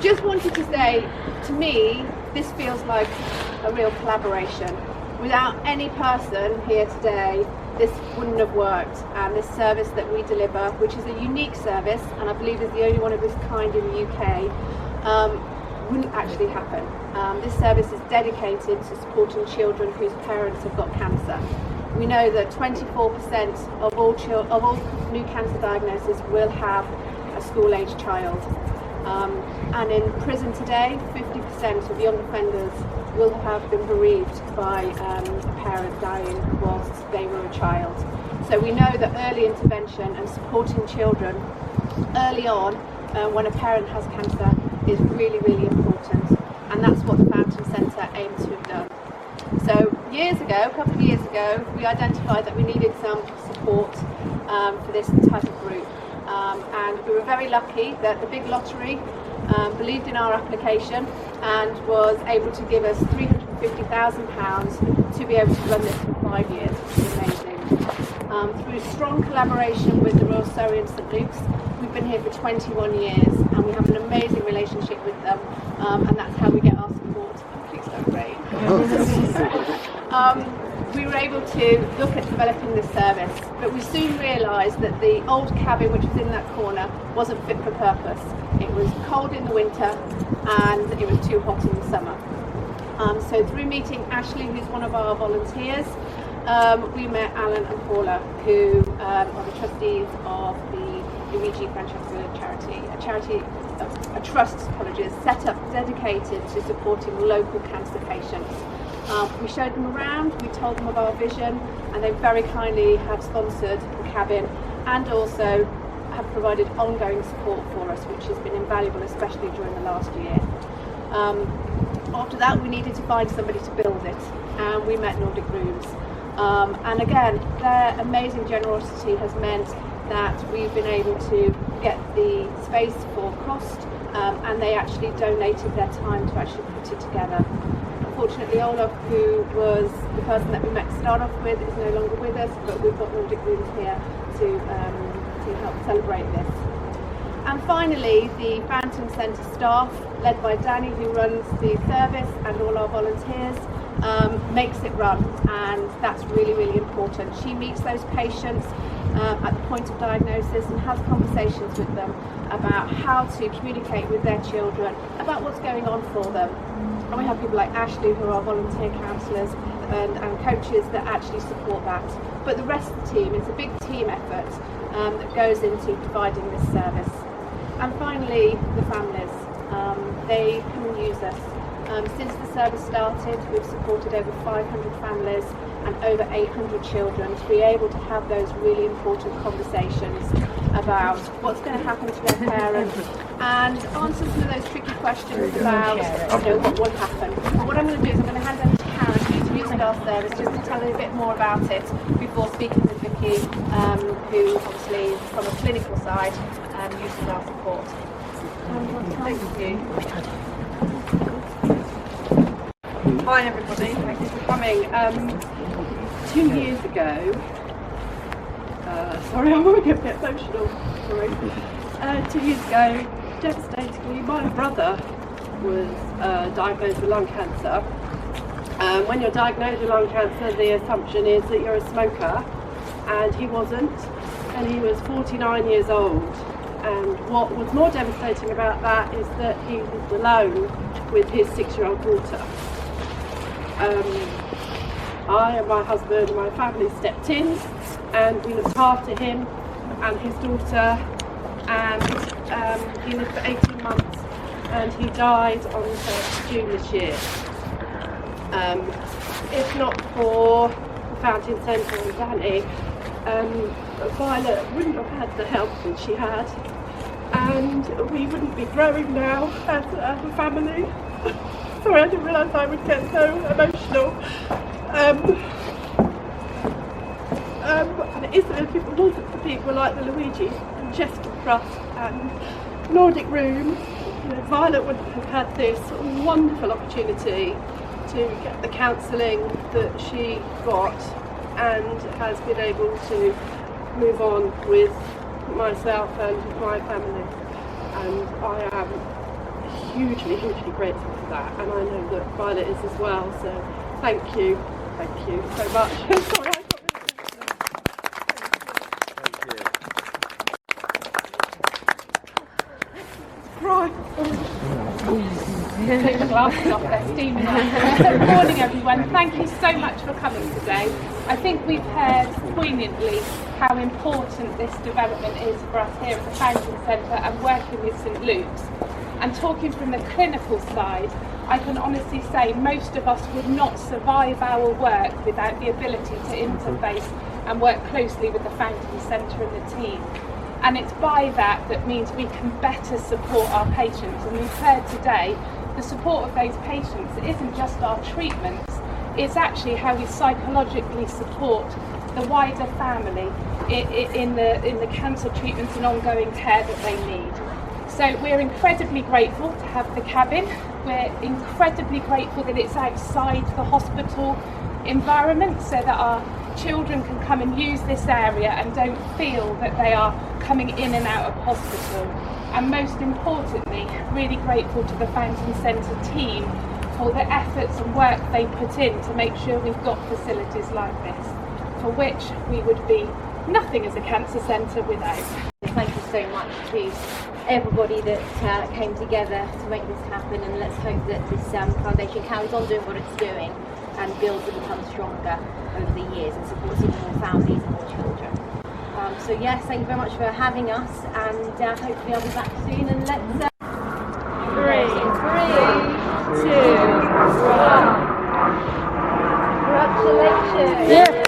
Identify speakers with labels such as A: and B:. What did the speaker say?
A: Just wanted to say, to me, this feels like a real collaboration. Without any person here today, this wouldn't have worked, and this service that we deliver, which is a unique service, and I believe is the only one of this kind in the UK, wouldn't actually happen. This service is dedicated to supporting children whose parents have got cancer. We know that 24% of all new cancer diagnoses will have a school-aged child. And in prison today, 50% of young offenders will have been bereaved by a parent dying whilst they were a child. So we know that early intervention and supporting children early on when a parent has cancer is really, really important. And that's what the Fountain Centre aims to have done. So a couple of years ago, we identified that we needed some support for this type of group. And we were very lucky that the big lottery believed in our application and was able to give us £350,000 to be able to run this for 5 years, which is amazing. Through strong collaboration with the Royal Surrey and St Luke's, we've been here for 21 years and we have an amazing relationship with them, and that's how we get our support. Please don't rain. We were able to look at developing this service, but we soon realised that the old cabin which was in that corner wasn't fit for purpose. It was cold in the winter and it was too hot in the summer. So through meeting Ashley, who's one of our volunteers, we met Alan and Paula, who are the trustees of the Luigi Francescon charity, a trust, set up dedicated to supporting local cancer patients. We showed them around, we told them of our vision, and they very kindly have sponsored the cabin and also have provided ongoing support for us, which has been invaluable, especially during the last year. After that, we needed to find somebody to build it, and we met Nordicroom. And again, their amazing generosity has meant that we've been able to get the space for cost, and they actually donated their time to actually put it together. Unfortunately, Olaf, who was the person that we met to start off with, is no longer with us, but we've got Nordicroom here to help celebrate this. And finally, the Fountain Centre staff, led by Danny, who runs the service, and all our volunteers, makes it run, and that's really, really important. She meets those patients at the point of diagnosis and has conversations with them about how to communicate with their children, about what's going on for them. And we have people like Ashley, who are our volunteer counsellors and coaches that actually support that. But the rest of the team, it's a big team effort that goes into providing this service. And finally, the families. They come and use us. Since the service started, we've supported over 500 families and over 800 children to be able to have those really important conversations about what's going to happen to their parents and answer some of those tricky questions about what will happen. What I'm going to do is I'm going to hand over to Karen, who's using our service, just to tell you a bit more about it before speaking with Vicky, who obviously is from a clinical side uses our support. Thank you.
B: Hi everybody, thank you for coming. 2 years ago, sorry, I'm going to get a bit emotional, sorry. 2 years ago, devastatingly, my brother was diagnosed with lung cancer. When you're diagnosed with lung cancer, the assumption is that you're a smoker, and he wasn't, and he was 49 years old. And what was more devastating about that is that he was alone with his 6-year-old daughter. I and my husband and my family stepped in and we looked after him and his daughter, and he lived for 18 months and he died on the 1st of June this year. If not for the Fountain Centre and Danny, Violet wouldn't have had the help that she had, and we wouldn't be growing now as a family. Sorry, I didn't realise I would get so emotional. And it isn't if it wasn't for people like the Luigi and Francescon Trust and Nordicroom, Violet wouldn't have had this wonderful opportunity to get the counselling that she got and has been able to move on with myself and my family. and I am hugely grateful for that, and I know that Violet is as well, so thank you so much. Sorry, I got really
A: Take the glasses off, they're steaming up. Good morning everyone, thank you so much for coming today. I think we've heard poignantly how important this development is for us here at the Fountain Centre and working with St Luke's. And talking from the clinical side, I can honestly say most of us would not survive our work without the ability to interface and work closely with the Fountain Centre and the team. And it's by that means we can better support our patients. And we've heard today the support of those patients isn't just our treatments, it's actually how we psychologically support the wider family in the cancer treatments and ongoing care that they need. So we're incredibly grateful to have the cabin. We're incredibly grateful that it's outside the hospital environment so that our children can come and use this area and don't feel that they are coming in and out of hospital. And most importantly, really grateful to the Fountain Centre team for the efforts and work they put in to make sure we've got facilities like this, for which we would be nothing as a cancer centre without.
C: Thank you so much to everybody that came together to make this happen, and let's hope that this foundation carries on doing what it's doing and builds and becomes stronger over the years and supports even more families and more children. So yes, thank you very much for having us, and hopefully I'll be back soon, and let's 3, 2, 1. Congratulations! Yeah.